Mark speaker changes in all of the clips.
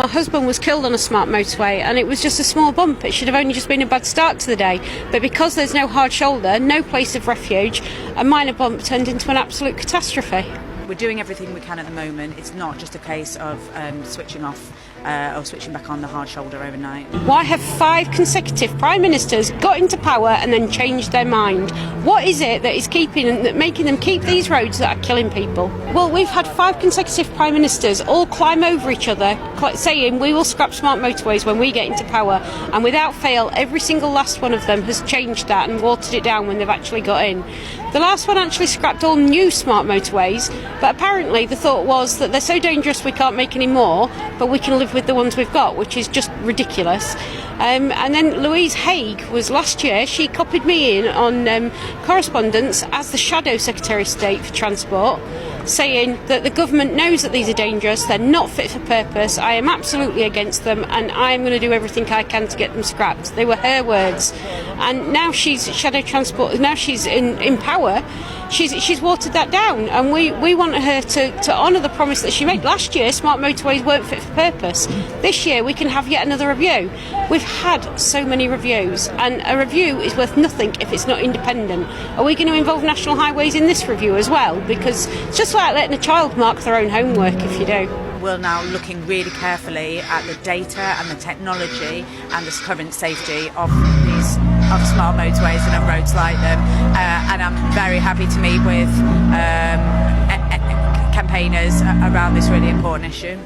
Speaker 1: My husband was killed on a smart motorway and it was just a small bump. It should have only just been a bad start to the day. But because there's no hard shoulder, no place of refuge, a minor bump turned into an absolute catastrophe.
Speaker 2: We're doing everything we can at the moment. It's not just a case of switching off or switching back on the hard shoulder overnight.
Speaker 1: Why have 5 consecutive Prime Ministers got into power and then changed their mind? What is it that is making them keep these roads that are killing people? Well, we've had 5 consecutive Prime Ministers all climb over each other saying we will scrap smart motorways when we get into power, and without fail every single last one of them has changed that and watered it down when they've actually got in. The last one actually scrapped all new smart motorways, but apparently the thought was that they're so dangerous we can't make any more, but we can live with the ones we've got, which is just ridiculous. And then Louise Haigh was last year, she copied me in on correspondence as the Shadow Secretary of State for Transport, saying that the government knows that these are dangerous, they're not fit for purpose, I am absolutely against them and I am going to do everything I can to get them scrapped. They were her words. And now she's Shadow Transport, now she's in power, she's watered that down, and we want her to honour the promise that she made. Last year smart motorways weren't fit for purpose. This year we can have yet another review. We've had so many reviews, and a review is worth nothing if it's not independent. Are we going to involve National Highways in this review as well? Because it's just like letting a child mark their own homework if you do.
Speaker 2: We're now looking really carefully at the data and the technology and the current safety of smart motorways and of roads like them, and I'm very happy to meet with campaigners around this really important issue.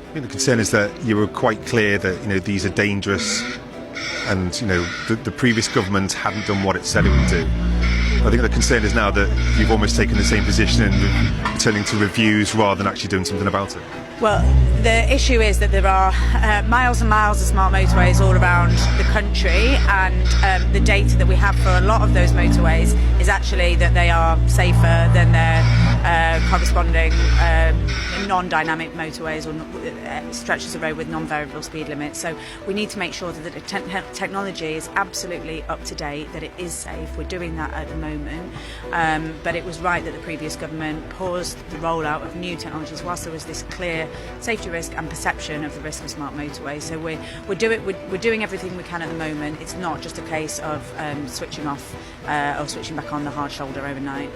Speaker 3: I think the concern is that you were quite clear that these are dangerous, and the previous government hadn't done what it said it would do. I think the concern is now that you've almost taken the same position and returning to reviews rather than actually doing something about it.
Speaker 2: Well, the issue is that there are miles and miles of smart motorways all around the country, and the data that we have for a lot of those motorways is actually that they are safer than their corresponding non-dynamic motorways or stretches of road with non-variable speed limits. So we need to make sure that the technology is absolutely up to date, that it is safe. We're doing that at the moment, but it was right that the previous government paused the rollout of new technologies whilst there was this clear safety risk and perception of the risk of smart motorways. So we're doing everything we can at the moment. It's not just a case of switching off or switching back on the hard shoulder overnight.